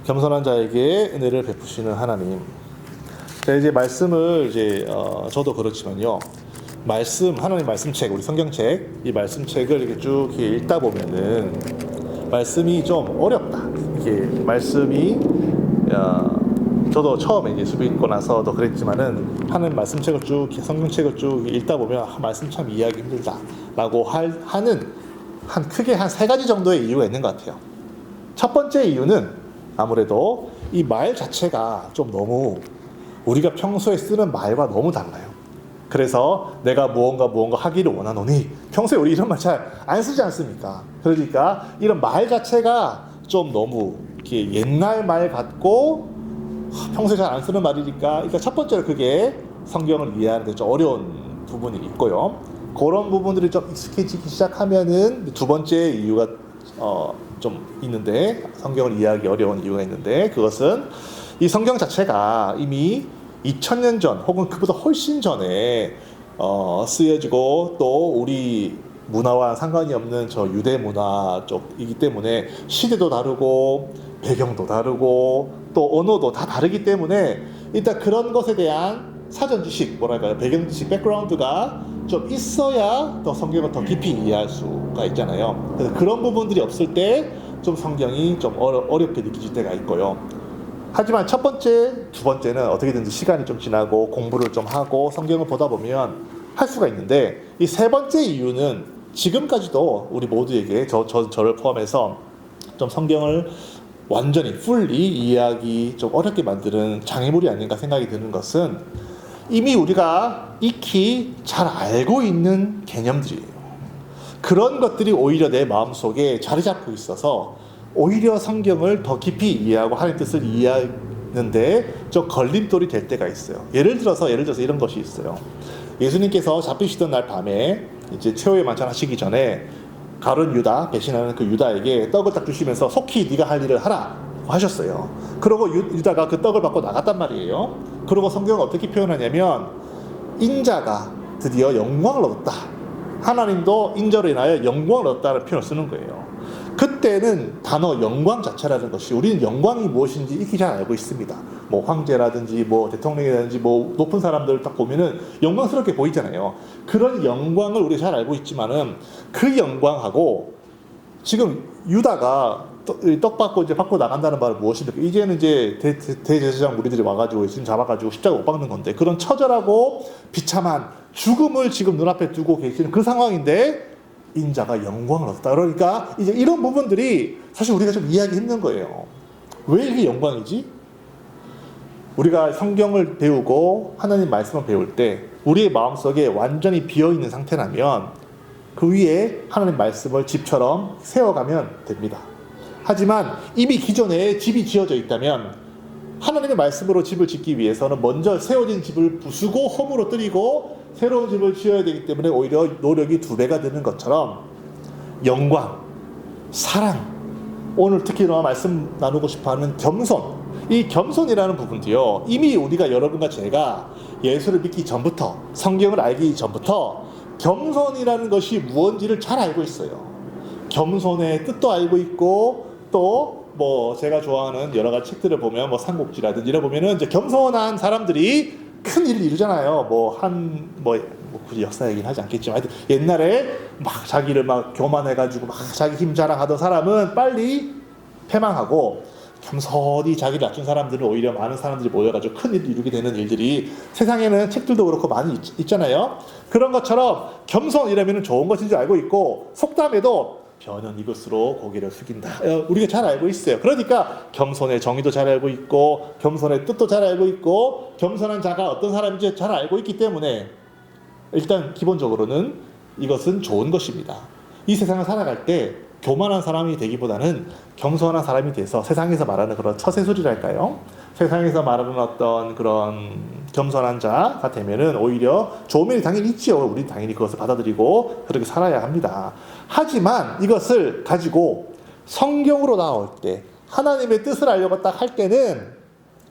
겸손한 자에게 은혜를 베푸시는 하나님. 자, 이제 말씀을 저도 그렇지만요. 하나님 말씀책, 우리 성경책, 이 말씀책을 이렇게 쭉 읽다 보면은 말씀이 좀 어렵다. 이게 말씀이 저도 처음에 예수 믿고 나서도 그랬지만은 하는 말씀책을 쭉 성경책을 쭉 읽다 보면 말씀 참 이해하기 힘들다라고 하는 크게 한 세 가지 정도의 이유가 있는 것 같아요. 첫 번째 이유는 아무래도 이 말 자체가 좀 너무 우리가 평소에 쓰는 말과 너무 달라요. 그래서 내가 무언가 하기를 원하노니 평소에 우리 이런 말 잘 안 쓰지 않습니까? 그러니까 이런 말 자체가 좀 너무 이렇게 옛날 말 같고 평소에 잘 안 쓰는 말이니까, 그러니까 첫 번째로 그게 성경을 이해하는 데 좀 어려운 부분이 있고요. 그런 부분들이 좀 익숙해지기 시작하면은 두 번째 이유가 좀 있는데, 성경을 이해하기 어려운 이유가 있는데, 그것은 이 성경 자체가 이미 2000년 전 혹은 그보다 훨씬 전에 쓰여지고 또 우리 문화와 상관이 없는 저 유대 문화 쪽이기 때문에 시대도 다르고 배경도 다르고 또 언어도 다 다르기 때문에 일단 그런 것에 대한 사전 지식, 배경 지식, 백그라운드가 좀 있어야 더 성경을 더 깊이 이해할 수가 있잖아요. 그래서 그런 부분들이 없을 때 좀 성경이 좀 어렵게 느껴질 때가 있고요. 하지만 첫 번째, 두 번째는 어떻게든지 시간이 좀 지나고 공부를 좀 하고 성경을 보다 보면 할 수가 있는데, 이 세 번째 이유는 지금까지도 우리 모두에게 저를 포함해서 좀 성경을 완전히 풀리 이해하기 좀 어렵게 만드는 장애물이 아닌가 생각이 드는 것은 이미 우리가 익히 잘 알고 있는 개념들이에요. 그런 것들이 오히려 내 마음속에 자리 잡고 있어서 오히려 성경을 더 깊이 이해하고 하나님 뜻을 이해하는데 좀 걸림돌이 될 때가 있어요. 예를 들어서 이런 것이 있어요. 예수님께서 잡히시던 날 밤에 이제 최후의 만찬 하시기 전에 가룟 유다, 배신하는 그 유다에게 떡을 딱 주시면서 속히 네가 할 일을 하라 하셨어요. 그러고 유다가 그 떡을 받고 나갔단 말이에요. 그러고 성경은 어떻게 표현하냐면 인자가 드디어 영광을 얻었다. 하나님도 인자로 인하여 영광을 얻었다는 표현을 쓰는 거예요. 그때는 단어 영광 자체라는 것이 우리는 영광이 무엇인지 익히 잘 알고 있습니다. 뭐 황제라든지 뭐 대통령이라든지 뭐 높은 사람들 딱 보면은 영광스럽게 보이잖아요. 그런 영광을 우리가 잘 알고 있지만은 그 영광하고 지금 유다가 떡 받고 이제 받고 나간다는 말은 무엇입니까? 이제는 이제 대제사장 무리들이 와가지고 예수님 잡아가지고 십자가 못 박는 건데, 그런 처절하고 비참한 죽음을 지금 눈앞에 두고 계시는 그 상황인데 인자가 영광을 얻었다. 그러니까 이제 이런 부분들이 사실 우리가 좀 이해하기 힘든 거예요. 왜 이게 영광이지? 우리가 성경을 배우고 하나님 말씀을 배울 때 우리의 마음속에 완전히 비어있는 상태라면 그 위에 하나님 말씀을 집처럼 세워가면 됩니다. 하지만 이미 기존에 집이 지어져 있다면 하나님의 말씀으로 집을 짓기 위해서는 먼저 세워진 집을 부수고 허물어 뜨리고 새로운 집을 지어야 되기 때문에 오히려 노력이 2배가 되는 것처럼 영광, 사랑, 오늘 특히 말씀 나누고 싶어하는 겸손, 이 겸손이라는 부분도요, 이미 우리가 여러분과 제가 예수를 믿기 전부터, 성경을 알기 전부터 겸손이라는 것이 무엇인지를 잘 알고 있어요. 겸손의 뜻도 알고 있고 또 뭐 제가 좋아하는 여러 가지 책들을 보면 뭐 삼국지라든지 이런 보면은 이제 겸손한 사람들이 큰 일을 이루잖아요. 굳이 역사 얘기는 하지 않겠지만 하여튼 옛날에 막 자기를 막 교만해가지고 막 자기 힘 자랑하던 사람은 빨리 패망하고, 겸손히 자기를 낮춘 사람들은 오히려 많은 사람들이 모여가지고 큰 일을 이루게 되는 일들이 세상에는 책들도 그렇고 많이 있잖아요. 그런 것처럼 겸손이라면 좋은 것인 줄 알고 있고, 속담에도 변은 이것으로 고개를 숙인다, 우리가 잘 알고 있어요. 그러니까 겸손의 정의도 잘 알고 있고 겸손의 뜻도 잘 알고 있고 겸손한 자가 어떤 사람인지 잘 알고 있기 때문에 일단 기본적으로는 이것은 좋은 것입니다. 이 세상을 살아갈 때 교만한 사람이 되기보다는 겸손한 사람이 돼서 세상에서 말하는 그런 처세술이랄까요? 세상에서 말하는 어떤 그런 겸손한 자가 되면은 오히려 좋은 면이 당연히 있지요. 우리 당연히 그것을 받아들이고 그렇게 살아야 합니다. 하지만 이것을 가지고 성경으로 나올 때 하나님의 뜻을 알려고 딱 할 때는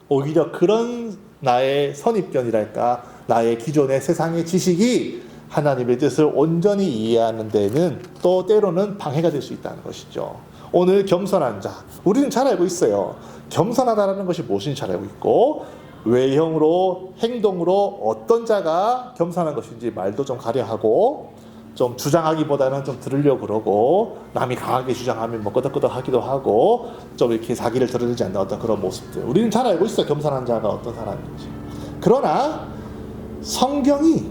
오히려 그런 나의 선입견이랄까, 나의 기존의 세상의 지식이 하나님의 뜻을 온전히 이해하는 데는 또 때로는 방해가 될 수 있다는 것이죠. 오늘 겸손한 자, 우리는 잘 알고 있어요. 겸손하다라는 것이 무엇인지 잘 알고 있고, 외형으로 행동으로 어떤 자가 겸손한 것인지 말도 좀 가려하고, 좀 주장하기보다는 좀 들으려고 그러고, 남이 강하게 주장하면 뭐 끄덕끄덕 하기도 하고, 좀 이렇게 자기를 드러내지 않는 어떤 그런 모습들, 우리는 잘 알고 있어요. 겸손한 자가 어떤 사람인지. 그러나 성경이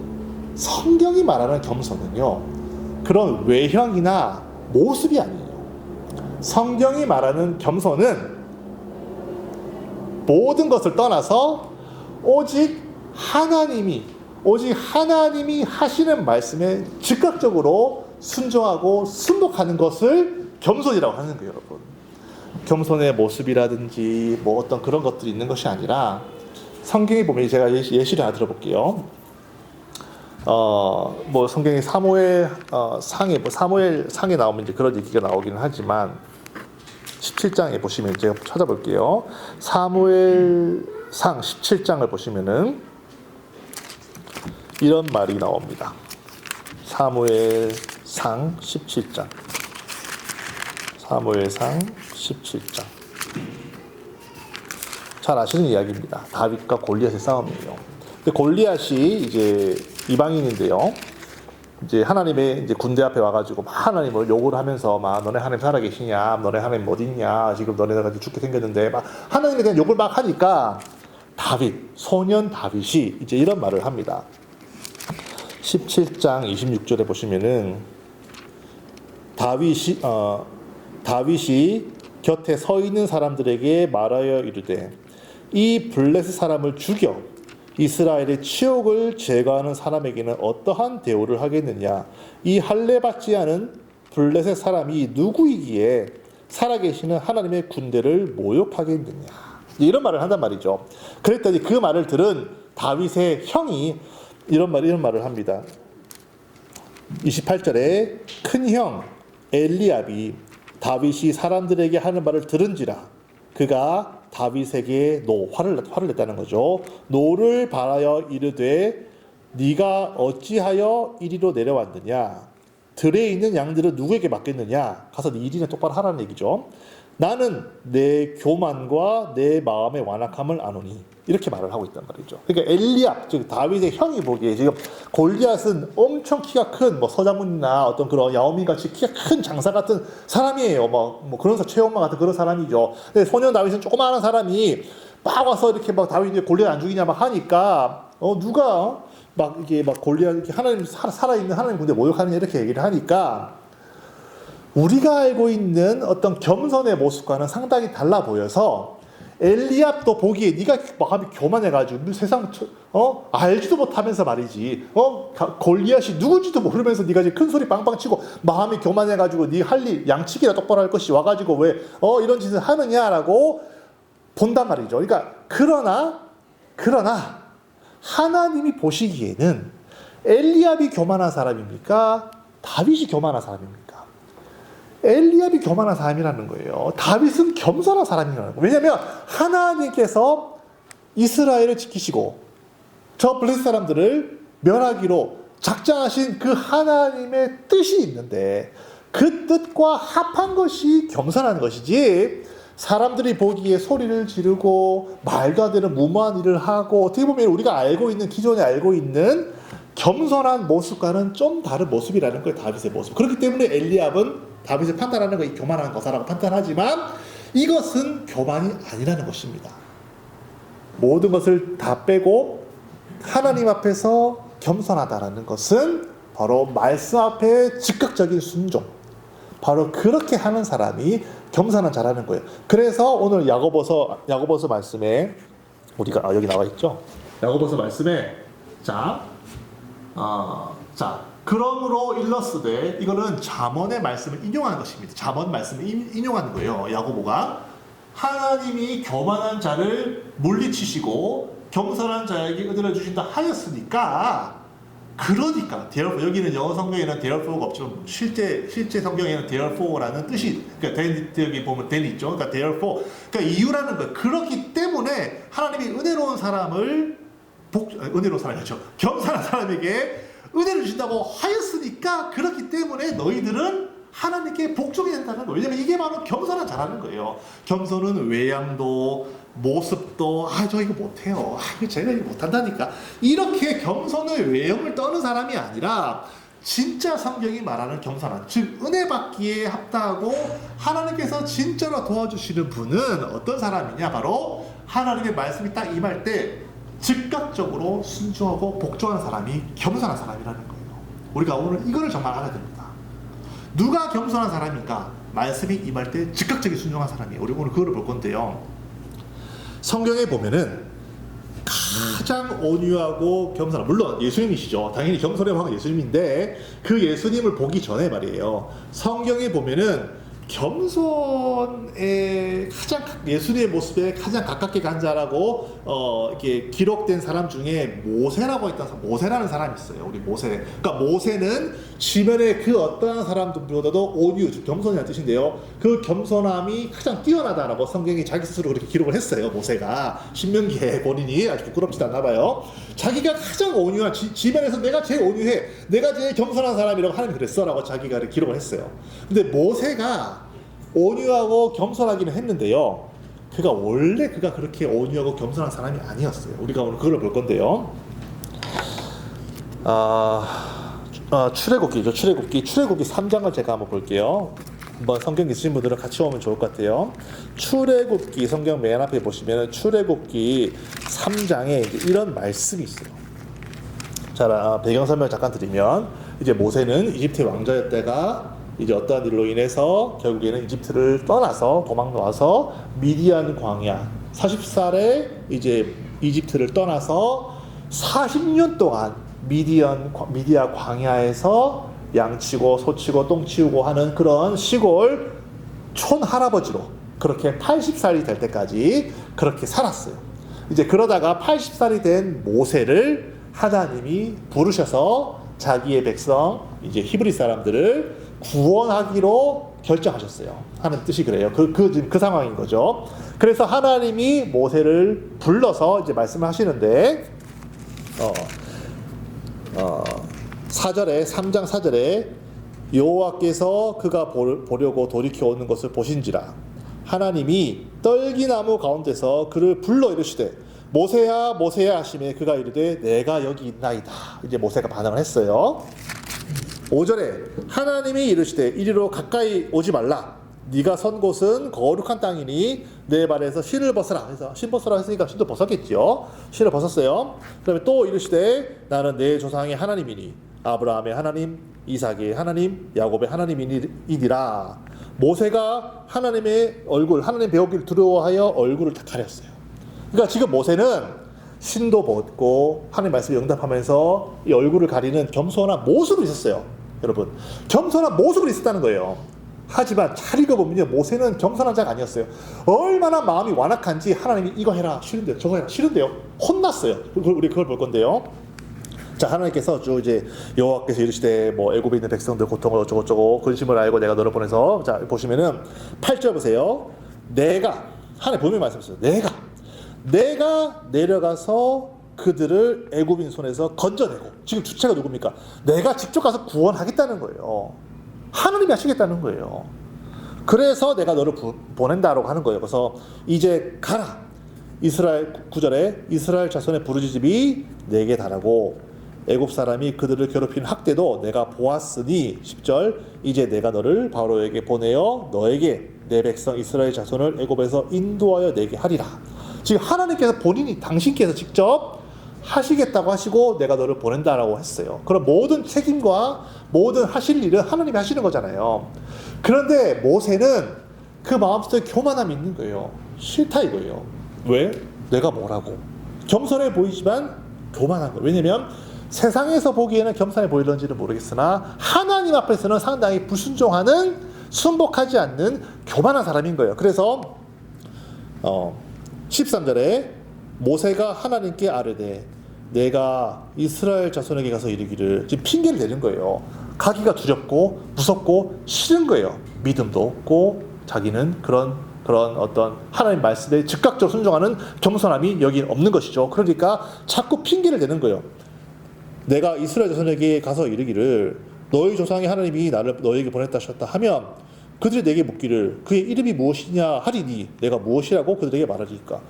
말하는 겸손은요, 그런 외형이나 모습이 아니에요. 성경이 말하는 겸손은 모든 것을 떠나서 오직 하나님이 하시는 말씀에 즉각적으로 순종하고 순복하는 것을 겸손이라고 하는 거예요, 여러분. 겸손의 모습이라든지 뭐 어떤 그런 것들이 있는 것이 아니라, 성경에 보면 제가 예시를 하나 들어볼게요. 뭐 성경의 사무엘 상에 나오면 이제 그런 얘기가 나오기는 하지만, 17장에 보시면 제가 찾아볼게요. 사무엘상 17장을 보시면은 이런 말이 나옵니다. 사무엘상 17장. 잘 아시는 이야기입니다. 다윗과 골리앗의 싸움이에요. 근데 골리앗이 이제 이방인인데요. 이제 하나님의 이제 군대 앞에 와가지고 막 하나님을 욕을 하면서 막 너네 하나님 살아계시냐, 너네 하나님 어디 있냐, 지금 너네가 죽게 생겼는데 막 하나님에 대한 욕을 막 하니까 소년 다윗이 이제 이런 말을 합니다. 17장 26절에 보시면은 다윗이 곁에 서 있는 사람들에게 말하여 이르되, 이 블레셋 사람을 죽여 이스라엘의 치욕을 제거하는 사람에게는 어떠한 대우를 하겠느냐? 이 할례받지 않은 블레셋 사람이 누구이기에 살아계시는 하나님의 군대를 모욕하겠느냐? 이런 말을 한단 말이죠. 그랬더니 그 말을 들은 다윗의 형이 이런 말을 합니다. 28절에 큰 형 엘리압이 다윗이 사람들에게 하는 말을 들은지라 그가 다윗에게 화를 냈다는 거죠. 노를 바라여 이르되 네가 어찌하여 이리로 내려왔느냐? 들에 있는 양들은 누구에게 맡겼느냐? 가서 네 일이나 똑바로 하라는 얘기죠. 나는 내 교만과 내 마음의 완악함을 아노니, 이렇게 말을 하고 있단 말이죠. 그러니까 엘리압, 즉 다윗의 형이 보기에 지금 골리앗은 엄청 키가 큰 뭐 서장훈이나 어떤 그런 야오밍 같이 키가 큰 장사 같은 사람이에요. 뭐 그런 최영만 같은 그런 사람이죠. 근데 소년 다윗은 조그마한 사람이 막 와서 이렇게 막 다윗이 골리앗 안 죽이냐 막 하니까 누가 막 이게 막 골리앗 이렇게 하나님 살아있는 하나님 군대 모욕하느냐 이렇게 얘기를 하니까, 우리가 알고 있는 어떤 겸손의 모습과는 상당히 달라 보여서 엘리압도 보기에 네가 마음이 교만해가지고 세상 알지도 못하면서 말이지 골리앗이 누군지도 모르면서 네가 이제 큰 소리 빵빵 치고 마음이 교만해가지고 네 할 일 양치기라 똑바로 할 것이 와가지고 왜 이런 짓을 하느냐라고 본단 말이죠. 그러니까 그러나 하나님이 보시기에는 엘리압이 교만한 사람입니까? 다윗이 교만한 사람입니까? 엘리압이 교만한 사람이라는 거예요. 다윗은 겸손한 사람이라는 거예요. 왜냐하면 하나님께서 이스라엘을 지키시고 저 블레셋 사람들을 멸하기로 작정하신 그 하나님의 뜻이 있는데, 그 뜻과 합한 것이 겸손한 것이지, 사람들이 보기에 소리를 지르고 말도 안 되는 무모한 일을 하고, 어떻게 보면 우리가 기존에 알고 있는 겸손한 모습과는 좀 다른 모습이라는 거예요. 다윗의 모습. 그렇기 때문에 엘리압은 다윗을 판단하는 것이 교만한 것이라고 판단하지만, 이것은 교만이 아니라는 것입니다. 모든 것을 다 빼고 하나님 앞에서 겸손하다라는 것은 바로 말씀 앞에 즉각적인 순종, 바로 그렇게 하는 사람이 겸손한 자라는 거예요. 그래서 오늘 야고보서 말씀에 우리가 여기 나와 있죠. 야고보서 말씀에 그러므로 일러스되, 이거는 잠언의 말씀을 인용하는 것입니다. 잠언 말씀을 인용하는 거예요. 야고보가 하나님이 교만한 자를 물리치시고 겸손한 자에게 은혜를 주신다 하였으니까, 그러니까 여기는 영어 성경에는 therefore 없지만 실제 성경에는 therefore라는 뜻이, 그러니까 여기 보면 then 있죠. 그러니까 therefore, 그러니까 이유라는 거예요. 그렇기 때문에 하나님이 은혜로운 사람이죠. 겸손한 사람에게 은혜를 주신다고 하였으니까, 그렇기 때문에 너희들은 하나님께 복종이 된다는 거예요. 왜냐면 이게 바로 겸손한 자라는 거예요. 겸손은 외양도 모습도 저 이거 못해요. 이거 제가 이거 못한다니까. 이렇게 겸손의 외형을 떠는 사람이 아니라 진짜 성경이 말하는 겸손한, 즉 은혜 받기에 합당하고 하나님께서 진짜로 도와주시는 분은 어떤 사람이냐, 바로 하나님의 말씀이 딱 임할 때 즉각적으로 순종하고 복종하는 사람이 겸손한 사람이라는 거예요. 우리가 오늘 이거를 정말 알아야 됩니다. 누가 겸손한 사람인가? 말씀이 임할 때 즉각적인 순종한 사람이에요. 우리 오늘 그거를 볼 건데요. 성경에 보면은 가장 온유하고 겸손한, 물론 예수님이시죠. 당연히 겸손해야 하는 예수님인데 그 예수님을 보기 전에 말이에요. 성경에 보면은 겸손의 가장 예수님의 모습에 가장 가깝게 간 자라고 이렇게 기록된 사람 중에 모세라고 했던 모세라는 사람이 있어요. 우리 모세. 그러니까 모세는 주변의 그 어떠한 사람들보다도 온유, 겸손이라는 뜻인데요. 그 겸손함이 가장 뛰어나다라고 성경이 자기 스스로 그렇게 기록을 했어요. 모세가 신명기에 본인이 아주 부끄럽지도 않나 봐요. 자기가 가장 온유한, 주변에서 내가 제일 온유해, 내가 제일 겸손한 사람이라고 하나님이 그랬어라고 자기가 기록을 했어요. 근데 모세가 온유하고 겸손하기는 했는데요, 그가 그렇게 온유하고 겸손한 사람이 아니었어요. 우리가 오늘 그걸 볼 건데요. 출애굽기죠. 출애굽기 3장을 제가 한번 볼게요. 한번 성경 있으신 분들은 같이 보면 좋을 것 같아요. 출애굽기 성경 맨 앞에 보시면 출애굽기 3장에 이제 이런 말씀이 있어요. 자, 배경 설명 잠깐 드리면, 이제 모세는 이집트의 왕자였다가 이제 어떠한 일로 인해서 결국에는 이집트를 떠나서 도망 나와서 미디안 광야 40살에 이제 이집트를 떠나서 40년 동안 미디안 광야에서 양치고 소치고 똥치우고 하는 그런 시골 촌할아버지로 그렇게 80살이 될 때까지 그렇게 살았어요. 이제 그러다가 80살이 된 모세를 하나님이 부르셔서 자기의 백성 이제 히브리 사람들을 구원하기로 결정하셨어요. 하는 뜻이 그래요. 그 상황인 거죠. 그래서 하나님이 모세를 불러서 이제 말씀을 하시는데 3장 4절에 여호와께서 그가 보려고 돌이켜 오는 것을 보신지라 하나님이 떨기나무 가운데서 그를 불러 이르시되 모세야 모세야 하시매 그가 이르되 내가 여기 있나이다. 이제 모세가 반응을 했어요. 5절에 하나님이 이르시되 이리로 가까이 오지 말라. 네가 선 곳은 거룩한 땅이니 내 발에서 신을 벗으라. 그래서 신 벗으라 했으니까 신도 벗었겠죠. 신을 벗었어요. 그다음에 또 이르시되 나는 내 조상의 하나님이니 아브라함의 하나님, 이삭의 하나님, 야곱의 하나님이니라. 모세가 하나님의 얼굴, 하나님 배우기를 두려워하여 얼굴을 다 가렸어요. 그러니까 지금 모세는 신도 벗고 하나님 말씀에 응답하면서 이 얼굴을 가리는 겸손한 모습을 있었어요. 여러분, 겸손한 모습을 있었다는 거예요. 하지만 잘 읽어보면요, 모세는 겸손한 자가 아니었어요. 얼마나 마음이 완악한지 하나님이 이거 해라 싫은데요, 저거 해라 싫은데요, 혼났어요. 우리 그걸 볼 건데요. 자, 하나님께서 쭉 이제 여호와께서 이르시되 뭐 애굽에 있는 백성들 고통을 어쩌고저쩌고 근심을 알고 내가 너를 보내서, 자 보시면은 8절 보세요. 하나님 분명히 말씀하셨어요. 내가 내려가서 그들을 애굽인 손에서 건져내고, 지금 주체가 누굽니까? 내가 직접 가서 구원하겠다는 거예요. 하나님이 하시겠다는 거예요. 그래서 내가 너를 보낸다라고 하는 거예요. 그래서 이제 가라. 이스라엘 9절에 이스라엘 자손의 부르짖음이 내게 달하고 애굽 사람이 그들을 괴롭히는 학대도 내가 보았으니 10절 이제 내가 너를 바로에게 보내어 너에게 내 백성 이스라엘 자손을 애굽에서 인도하여 내게 하리라. 지금 하나님께서 본인이 당신께서 직접 하시겠다고 하시고 내가 너를 보낸다라고 했어요. 그럼 모든 책임과 모든 하실 일은 하나님이 하시는 거잖아요. 그런데 모세는 그 마음속에 교만함이 있는 거예요. 싫다 이거예요. 왜? 내가 뭐라고? 겸손해 보이지만 교만한 거예요. 왜냐면 세상에서 보기에는 겸손해 보이는지는 모르겠으나 하나님 앞에서는 상당히 불순종하는, 순복하지 않는 교만한 사람인 거예요. 그래서 13절에 모세가 하나님께 아뢰되 내가 이스라엘 자손에게 가서 이르기를, 지금 핑계를 대는 거예요. 가기가 두렵고 무섭고 싫은 거예요. 믿음도 없고 자기는 그런 어떤 하나님 말씀에 즉각적으로 순종하는 겸손함이 여기는 없는 것이죠. 그러니까 자꾸 핑계를 대는 거예요. 내가 이스라엘 자손에게 가서 이르기를 너희 조상이 하나님이 나를 너에게 보냈다 하셨다 하면 그들이 내게 묻기를 그의 이름이 무엇이냐 하리니 내가 무엇이라고 그들에게 말하리까.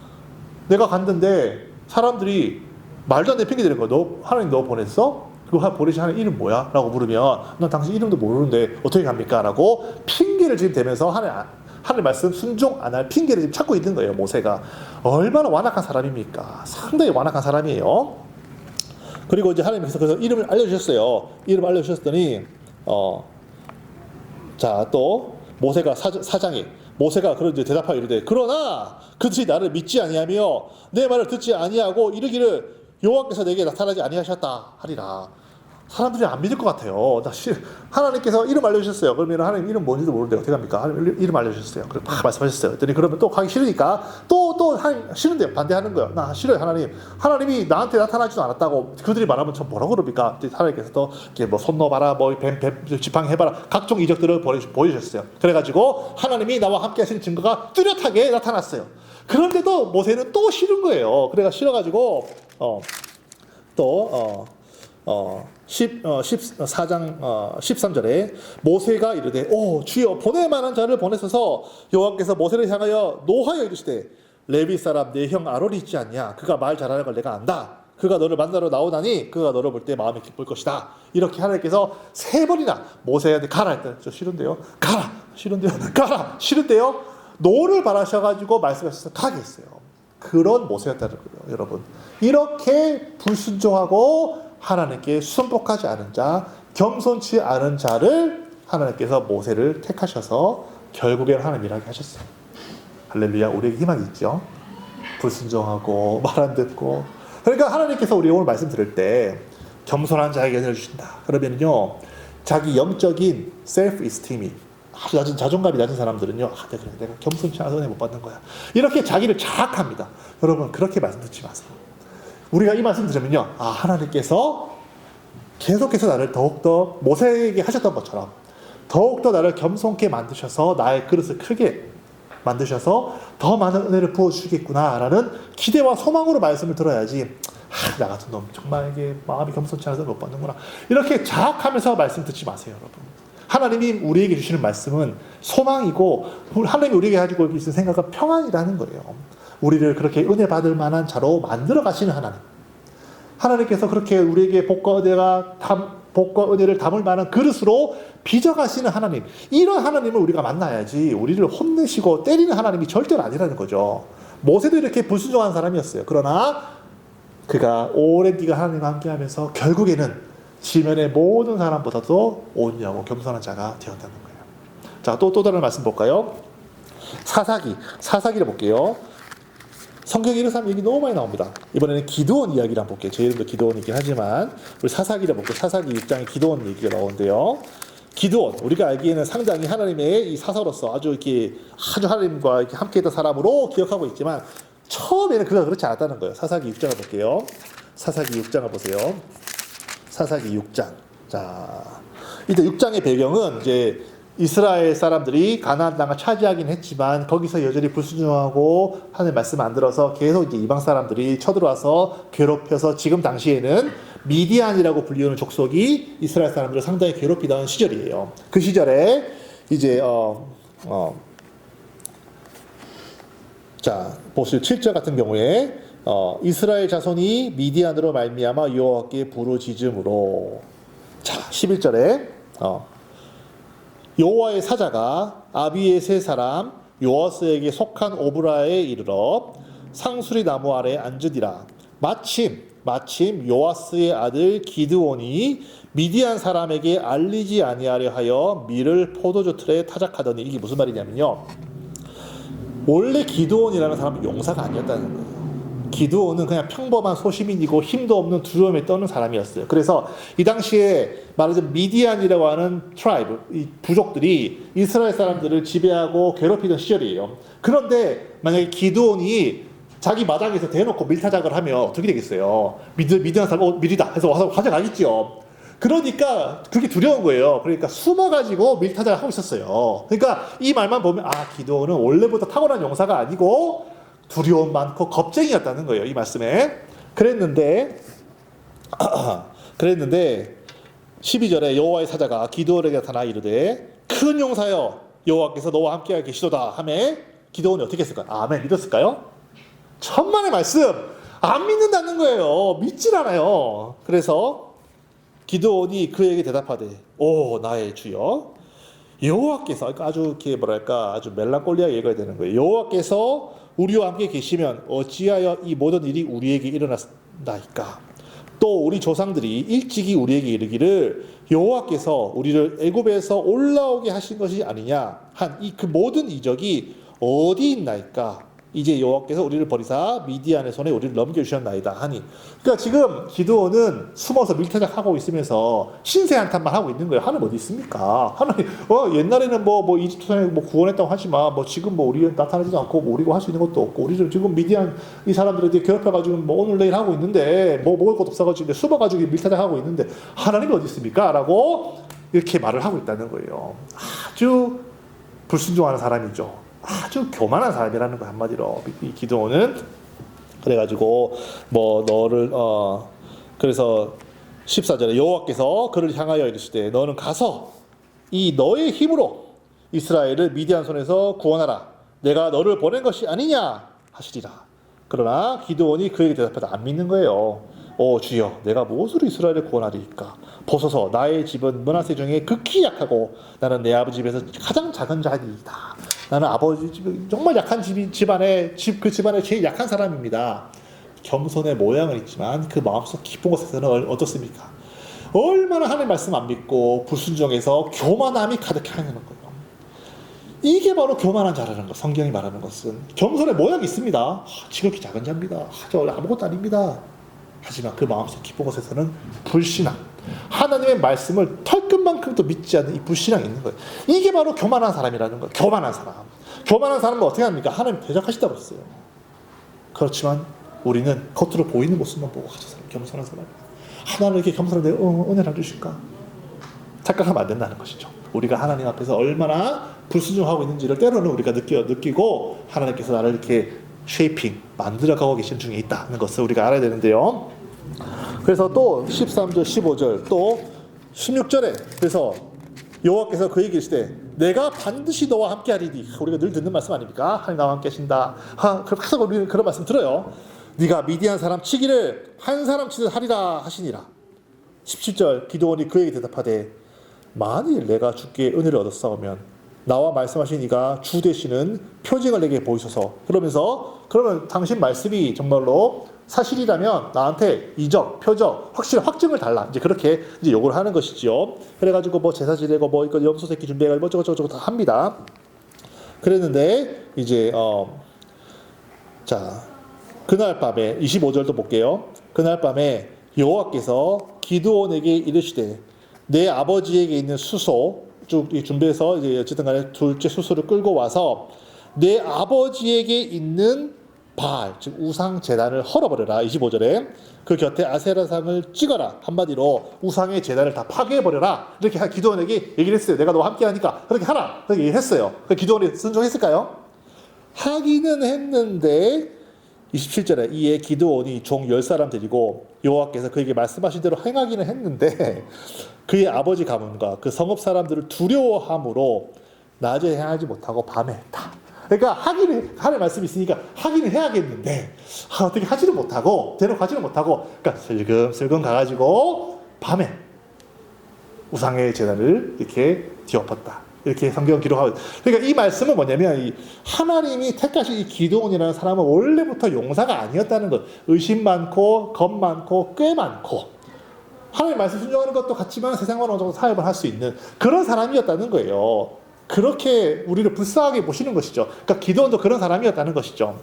내가 갔는데 사람들이 말도 안 되는 핑계 대는 거야. 하나님 너 보냈어? 그 보내신 하나님 이름 뭐야? 라고 물으면 난 당신 이름도 모르는데 어떻게 갑니까? 라고 핑계를 지금 대면서 하나님 말씀 순종 안 할 핑계를 지금 찾고 있는 거예요. 모세가 얼마나 완악한 사람입니까? 상당히 완악한 사람이에요. 그리고 이제 하나님께서 그래서 이름을 알려주셨어요. 이름 알려주셨더니 자 또 모세가 사장에 모세가 그런데 대답하여 이르되 그러나 그들이 나를 믿지 아니하며 내 말을 듣지 아니하고 이르기를 여호와께서 내게 나타나지 아니하셨다 하리라. 사람들이 안 믿을 것 같아요. 하나님께서 이름 알려주셨어요. 그러면 하나님 이름 뭔지도 모르는데 어떻게 합니까? 하나님 이름 알려주셨어요. 그래 막 말씀하셨어요. 그랬더니 그러면 또 가기 싫으니까 또 하나님 싫은데 반대하는 거예요. 나 싫어요 하나님. 하나님이 나한테 나타나지도 않았다고 그들이 말하면 전 뭐라고 그럽니까? 하나님께서 또 이렇게 뭐 손 넣어봐라, 뭐 뱀 지팡이 해봐라 각종 이적들을 보여주셨어요. 그래가지고 하나님이 나와 함께 하신 증거가 뚜렷하게 나타났어요. 그런데도 모세는 또 싫은 거예요. 그래가 싫어가지고 14장 13절에 모세가 이르되 주여 보낼 만한 자를 보내소서. 여호와께서 모세를 향하여 노하여 이르시되 레위 사람 내 형 아론이 있지 않냐. 그가 말 잘하는 걸 내가 안다. 그가 너를 만나러 나오다니 그가 너를 볼 때 마음이 기쁠 것이다. 이렇게 하나님께서 3번이나 모세한테 가라 했더니 저 싫은데요. 가라. 싫은데요. 가라. 싫은데요. 노를 바라셔가지고 말씀하셔서 가게 했어요. 그런 모세였다는 거예요. 여러분 이렇게 불순종하고 하나님께 순복하지 않은 자, 겸손치 않은 자를 하나님께서 모세를 택하셔서 결국엔 하나님 일하게 하셨어요. 할렐루야. 우리에게 희망이 있죠. 불순종하고 말 안 듣고. 그러니까 하나님께서 우리 오늘 말씀 들을 때 겸손한 자에게 은혜를 주신다. 그러면요 자기 영적인 셀프 이스팀이 아주 낮은 자존감이 낮은 사람들은요 내가 겸손치 않아서 은혜 못 받는 거야. 이렇게 자기를 자학합니다. 여러분 그렇게 말씀 듣지 마세요. 우리가 이 말씀 들으면요 하나님께서 계속해서 나를 더욱더 모세에게 하셨던 것처럼 더욱더 나를 겸손케 만드셔서 나의 그릇을 크게 만드셔서 더 많은 은혜를 부어주시겠구나 라는 기대와 소망으로 말씀을 들어야지 나 같은 놈 정말 이게 마음이 겸손치 않아서 못 받는구나 이렇게 자학하면서 말씀 듣지 마세요. 여러분 하나님이 우리에게 주시는 말씀은 소망이고 하나님이 우리에게 가지고 있는 생각은 평안이라는 거예요. 우리를 그렇게 은혜 받을 만한 자로 만들어 가시는 하나님. 하나님께서 그렇게 우리에게 복과 은혜를 담을 만한 그릇으로 빚어가시는 하나님. 이런 하나님을 우리가 만나야지 우리를 혼내시고 때리는 하나님이 절대로 아니라는 거죠. 모세도 이렇게 불순종한 사람이었어요. 그러나 그가 오랜 기간 하나님과 함께하면서 결국에는 지면의 모든 사람보다도 온유하고 겸손한 자가 되었다는 거예요. 자, 또 다른 말씀 볼까요? 사사기를 볼게요. 성경에 이런 사람 얘기 너무 많이 나옵니다. 이번에는 기드온 이야기를 한번 볼게요. 제 이름도 기드온이긴 하지만 우리 사사기를 볼게요. 사사기 6장에 기드온 얘기가 나오는데요. 기드온 우리가 알기에는 상당히 하나님의 이 사사로서 아주 하나님과 이렇게 함께했던 사람으로 기억하고 있지만 처음에는 그가 그렇지 않았다는 거예요. 사사기 6장을 볼게요. 사사기 6장을 보세요. 사사기 6장. 자, 이때 6장의 배경은 이제 이스라엘 사람들이 가나안 땅을 차지하긴 했지만 거기서 여전히 불순종하고 하나님 말씀 안 들어서 계속 이제 이방 사람들이 쳐들어와서 괴롭혀서 지금 당시에는 미디안이라고 불리우는 족속이 이스라엘 사람들을 상당히 괴롭히던 시절이에요. 그 시절에 이제 자 보시죠. 7절 같은 경우에 이스라엘 자손이 미디안으로 말미암아 여호와께 부르짖음으로 자 11절에 여호와의 사자가 아비의 세 사람 요아스에게 속한 오브라에 이르러 상수리 나무 아래 앉으니라. 마침 요아스의 아들 기드온이 미디안 사람에게 알리지 아니하려 하여 밀을 포도주 틀에 타작하더니 이게 무슨 말이냐면요. 원래 기드온이라는 사람은 용사가 아니었다는 거예요. 기드온은 그냥 평범한 소시민이고 힘도 없는 두려움에 떠는 사람이었어요. 그래서 이 당시에 말하자면 미디안이라고 하는 트라이브, 이 부족들이 이스라엘 사람들을 지배하고 괴롭히던 시절이에요. 그런데 만약에 기드온이 자기 마당에서 대놓고 밀타작을 하면 어떻게 되겠어요? 미디안 사람 밀이다 해서 와서 가져가겠죠. 그러니까 그게 두려운 거예요. 그러니까 숨어가지고 밀타작을 하고 있었어요. 그러니까 이 말만 보면 기드온은 원래부터 타고난 용사가 아니고 두려움 많고 겁쟁이였다는 거예요. 이 말씀에. 그랬는데 12절에 여호와의 사자가 기드온에게 나타나 이르되 큰 용사여 여호와께서 너와 함께 계시도다 하매 기드온이 어떻게 했을까요? 아멘 믿었을까요? 천만의 말씀 안 믿는다는 거예요. 믿질 않아요. 그래서 기드온이 그에게 대답하되 오 나의 주여 여호와께서 아주 이렇게 뭐랄까 아주 멜랑콜리하게 읽어야 되는 거예요. 여호와께서 우리와 함께 계시면 어찌하여 이 모든 일이 우리에게 일어났나이까. 또 우리 조상들이 일찍이 우리에게 이르기를 여호와께서 우리를 애굽에서 올라오게 하신 것이 아니냐 한 이 그 모든 이적이 어디 있나이까. 이제 여호와께서 우리를 버리사 미디안의 손에 우리를 넘겨주셨나이다 하니. 그러니까 지금 기드온은 숨어서 밀타작하고 있으면서 신세 한탄만 하고 있는 거예요. 하나님 어디 있습니까? 하나님 옛날에는 뭐 이집트 손에 뭐 구원했다고 하지만 뭐 지금 뭐 우리 나타나지도 않고 뭐 우리가 할 수 있는 것도 없고 우리를 지금 미디안 이 사람들에게 괴롭혀가지고 뭐 오늘 내일 하고 있는데 뭐 먹을 것도 없어가지고 숨어가지고 밀타작하고 있는데 하나님이 어디 있습니까? 라고 이렇게 말을 하고 있다는 거예요. 아주 불순종하는 사람이죠. 아주 교만한 사람이라는 거 한마디로 이 기드온은. 그래가지고 뭐 너를 그래서 14절에 여호와께서 그를 향하여 이르시되 너는 가서 이 너의 힘으로 이스라엘을 미디안 손에서 구원하라. 내가 너를 보낸 것이 아니냐 하시리라. 그러나 기드온이 그에게 대답하다 안 믿는 거예요. 오 주여 내가 무엇으로 이스라엘을 구원하리까. 보소서 나의 집은 므낫세 중에 극히 약하고 나는 내 아버지 집에서 가장 작은 자이다. 나는 아버지 집 정말 약한 집안의 그 집안의 제일 약한 사람입니다. 겸손의 모양은 있지만 그 마음속 깊은 곳에서는 어떻습니까? 얼마나 하나님 말씀 안 믿고 불순종해서 교만함이 가득하는 거예요. 이게 바로 교만한 자라는 것. 성경이 말하는 것은 겸손의 모양이 있습니다. 지극히 작은 자입니다. 저 아무것도 아닙니다. 하지만 그 마음속 깊은 곳에서는 불신앙, 하나님의 말씀을 털끝만큼도 믿지 않는 이 불신앙이 있는 거예요. 이게 바로 교만한 사람이라는 거예요. 교만한 사람. 교만한 사람은 어떻게 합니까? 하나님 대적하시다고 했어요. 그렇지만 우리는 겉으로 보이는 모습만 보고 저 사람 겸손한 사람이야. 하나님 이렇게 겸손한데 은혜를 주실까? 착각하면 안 된다는 것이죠. 우리가 하나님 앞에서 얼마나 불순종하고 있는지를 때로는 우리가 느끼고 하나님께서 나를 이렇게 쉐이핑, 만들어가고 계신 중에 있다는 것을 우리가 알아야 되는데요. 그래서 또 13절, 15절, 또 16절에 그래서 여호와께서 그에게 이르시되 내가 반드시 너와 함께 하리니. 우리가 늘 듣는 말씀 아닙니까? 하나님 나와 함께 하신다. 그래서 우리는 그런 말씀 들어요. 네가 미디안 사람 치기를 한 사람 치듯 하리라 하시니라. 17절 기드온이 그에게 대답하되 만일 내가 주께 은혜를 얻었사오면 나와 말씀하신 이가 주 되시는 표징을 내게 보이소서. 그러면 당신 말씀이 정말로 사실이라면 나한테 이적, 표적, 확증을 달라. 이제 그렇게 이제 요구를 하는 것이죠. 그래가지고 뭐 제사 지내고 뭐 이거 염소 새끼 준비해가지고 뭐 저거 다 합니다. 그랬는데 이제 자 그날 밤에 25절도 볼게요. 그날 밤에 여호와께서 기드온에게 이르시되 내 아버지에게 있는 수소 쭉 준비해서 이제 어쨌든 간에 둘째 수소를 끌고 와서 내 아버지에게 있는 바알, 즉 우상 제단을 헐어버려라. 25절에 그 곁에 아세라상을 찍어라. 한마디로 우상의 제단을 다 파괴해버려라. 이렇게 기드온에게 얘기를 했어요. 내가 너와 함께하니까 그렇게 하라. 그렇게 얘기했어요. 기드온이 순종했을까요? 하기는 했는데 27절에 이에 기드온이 종 10사람 데리고 여호와께서 그에게 말씀하신 대로 행하기는 했는데 그의 아버지 가문과 그 성읍 사람들을 두려워함으로 낮에 행하지 못하고 밤에 했다. 그러니까 하나님의 말씀이 있으니까 하기는 해야겠는데 어떻게 하지를 못하고 대놓고 하지를 못하고 그러니까 슬금슬금 가가지고 밤에 우상의 제단을 이렇게 뒤엎었다. 이렇게 성경 기록하고. 그러니까 이 말씀은 뭐냐면 이 하나님이 택하신 이 기드온이라는 사람은 원래부터 용사가 아니었다는 것. 의심 많고 겁 많고 꽤 많고 하나님 말씀 순종하는 것도 같지만 세상과 어느 정도 타협을 할 수 있는 그런 사람이었다는 거예요. 그렇게 우리를 불쌍하게 보시는 것이죠. 그러니까 기드온도 그런 사람이었다는 것이죠.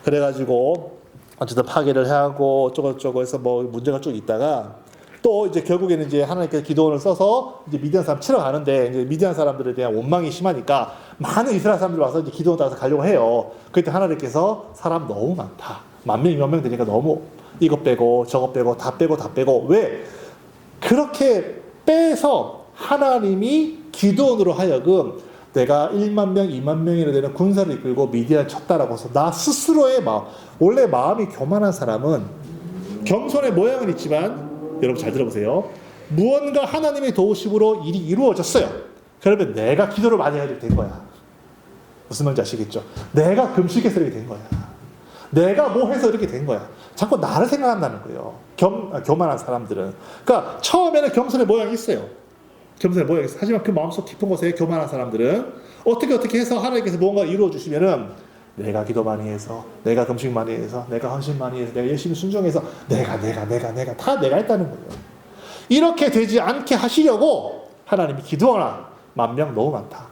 그래가지고 어쨌든 파괴를 하고 어쩌고저쩌고 해서 뭐 문제가 쭉 있다가 또 이제 결국에는 이제 하나님께서 기드온을 써서 이제 미디안 사람 치러 가는데 이제 미디안 사람들에 대한 원망이 심하니까 많은 이스라엘 사람들이 와서 이제 기드온 따라서 가려고 해요. 그때 하나님께서 사람 너무 많다. 10,000명, 20,000명 되니까 너무 이것 빼고 저것 빼고 다 빼고 왜? 그렇게 빼서 하나님이 기드온으로 하여금 내가 10,000명, 20,000명이나 되는 군사를 이끌고 미디안을 쳤다라고 해서 나 스스로의 마음, 원래 마음이 교만한 사람은 겸손의 모양은 있지만 여러분 잘 들어보세요. 무언가 하나님의 도우심으로 일이 이루어졌어요. 그러면 내가 기도를 많이 해야 된 거야. 무슨 말인지 아시겠죠? 내가 금식해서 이렇게 된 거야. 내가 뭐 해서 이렇게 된 거야. 자꾸 나를 생각한다는 거예요. 교만한 사람들은. 그러니까 처음에는 겸손의 모양이 있어요. 겸손의 모양이 있어요. 하지만 그 마음속 깊은 곳에 교만한 사람들은 어떻게 해서 하나님께서 뭔가 이루어 주시면은 내가 기도 많이 해서, 내가 금식 많이 해서, 내가 헌신 많이 해서, 내가 열심히 순종해서 내가 다 내가 했다는 거예요. 이렇게 되지 않게 하시려고 하나님이 기도하나 10,000명 너무 많다.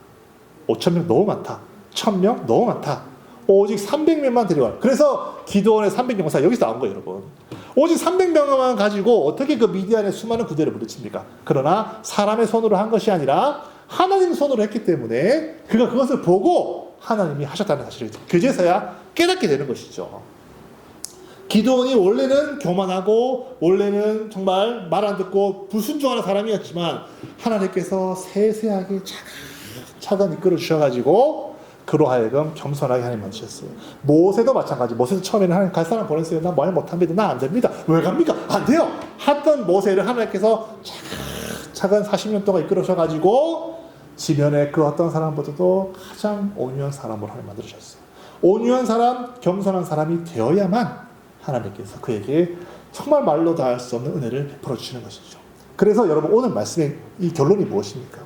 5,000명 너무 많다. 1,000명 너무 많다. 오직 300명만 데려와. 그래서 기도원의 300명사 여기서 나온 거예요, 여러분. 오직 300명만 가지고 어떻게 그 미디안의 수많은 구대를 물리칩니까? 그러나 사람의 손으로 한 것이 아니라 하나님 손으로 했기 때문에 그가 그것을 보고 하나님이 하셨다는 사실을 그제서야 깨닫게 되는 것이죠. 기도원이 원래는 교만하고 원래는 정말 말 안 듣고 불순종하는 사람이었지만 하나님께서 세세하게 차근 이끌어 주셔가지고 그로 하여금 겸손하게 하나님 만드셨어요. 모세도 마찬가지. 모세도 처음에는 하나님 갈 사람 보냈어요. 나 말 못합니다. 나 안 됩니다. 왜 갑니까? 안 돼요. 하던 모세를 하나님께서 차근 40년 동안 이끌어 주셔가지고 지면에 그 어떤 사람보다도 가장 온유한 사람으로 하나님 만들어주셨어요. 온유한 사람, 겸손한 사람이 되어야만 하나님께서 그에게 정말 말로 다 할 수 없는 은혜를 베풀어 주시는 것이죠. 그래서 여러분 오늘 말씀의 이 결론이 무엇입니까?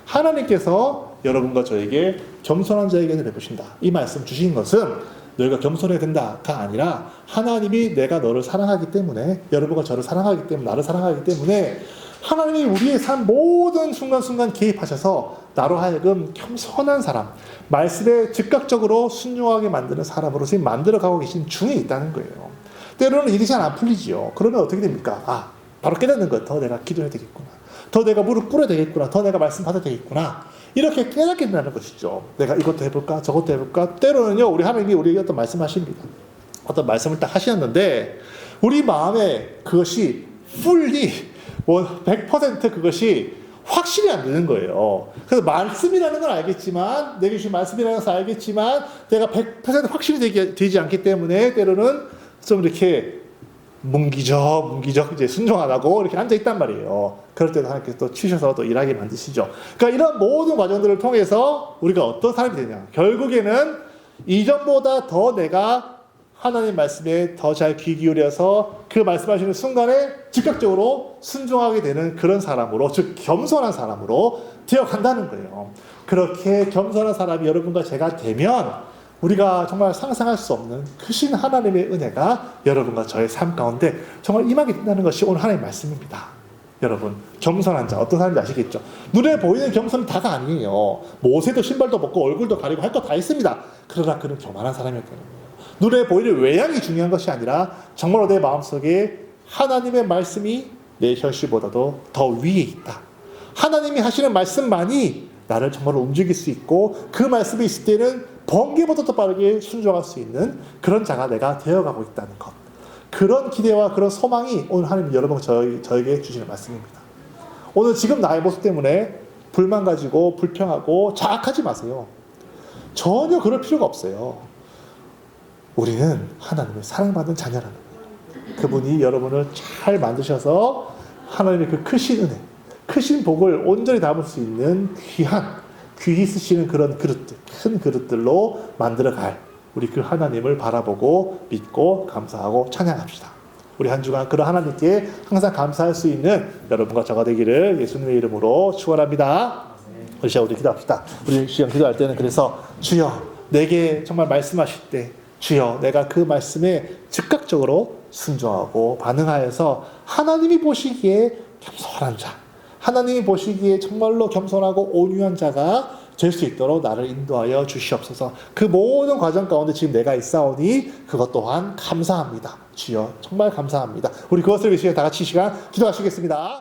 하나님께서 여러분과 저에게 겸손한 자에게 은혜를 베푸신다. 이 말씀 주신 것은 너희가 겸손해야 된다가 아니라 하나님이 내가 너를 사랑하기 때문에, 여러분과 저를 사랑하기 때문에, 나를 사랑하기 때문에 하나님이 우리의 삶 모든 순간순간 개입하셔서 나로 하여금 겸손한 사람, 말씀에 즉각적으로 순종하게 만드는 사람으로 지금 만들어가고 계신 중에 있다는 거예요. 때로는 일이 잘 안 풀리지요. 그러면 어떻게 됩니까? 바로 깨닫는 거예요. 더 내가 기도해야 되겠구나. 더 내가 무릎 꿇어야 되겠구나. 더 내가 말씀 받아야 되겠구나. 이렇게 깨닫게 된다는 것이죠. 내가 이것도 해볼까? 저것도 해볼까? 때로는요, 우리 하나님이 우리에게 어떤 말씀하십니다. 어떤 말씀을 딱 하셨는데 우리 마음에 그것이 fully 100% 그것이 확실히 안 되는 거예요. 그래서 말씀이라는 건 알겠지만, 내게 주신 말씀이라는 것을 알겠지만 내가 100% 확실히 되지 않기 때문에 때로는 좀 이렇게 뭉기적 이제 순종 안 하고 이렇게 앉아 있단 말이에요. 그럴 때도 하나님께서 또 치셔서 또 일하게 만드시죠. 그러니까 이런 모든 과정들을 통해서 우리가 어떤 사람이 되냐, 결국에는 이전보다 더 내가 하나님 말씀에 더 잘 귀 기울여서 그 말씀하시는 순간에 즉각적으로 순종하게 되는 그런 사람으로, 즉 겸손한 사람으로 되어간다는 거예요. 그렇게 겸손한 사람이 여러분과 제가 되면 우리가 정말 상상할 수 없는 크신 하나님의 은혜가 여러분과 저의 삶 가운데 정말 임하게 된다는 것이 오늘 하나님의 말씀입니다. 여러분, 겸손한 자 어떤 사람인지 아시겠죠? 눈에 보이는 겸손은 다가 아니에요. 모세도 신발도 벗고 얼굴도 가리고 할 거 다 했습니다. 그러나 그는 교만한 사람이었다는 거예요. 눈에 보이는 외양이 중요한 것이 아니라 정말로 내 마음속에 하나님의 말씀이 내 현실보다도 더 위에 있다. 하나님이 하시는 말씀만이 나를 정말로 움직일 수 있고 그 말씀이 있을 때는 번개보다 더 빠르게 순종할 수 있는 그런 자가 내가 되어가고 있다는 것. 그런 기대와 그런 소망이 오늘 하나님 여러분 저에게 주시는 말씀입니다. 오늘 지금 나의 모습 때문에 불만 가지고 불평하고 자학하지 마세요. 전혀 그럴 필요가 없어요. 우리는 하나님의 사랑받은 자녀라는 거예요. 그분이 여러분을 잘 만드셔서 하나님의 그 크신 은혜, 크신 복을 온전히 담을 수 있는 귀히 쓰시는 그런 그릇들, 큰 그릇들로 만들어갈 우리 그 하나님을 바라보고 믿고 감사하고 찬양합시다. 우리 한 주간 그런 하나님께 항상 감사할 수 있는 여러분과 저가 되기를 예수님의 이름으로 축원합니다. 우리 시간 우리 기도합시다. 우리 시간 기도할 때는 그래서 주여 내게 정말 말씀하실 때 주여 내가 그 말씀에 즉각적으로 순종하고 반응하여서 하나님이 보시기에 겸손한 자, 하나님이 보시기에 정말로 겸손하고 온유한 자가 될 수 있도록 나를 인도하여 주시옵소서. 그 모든 과정 가운데 지금 내가 있사오니 그것 또한 감사합니다. 주여 정말 감사합니다. 우리 그것을 위해 다 같이 시간 기도하시겠습니다.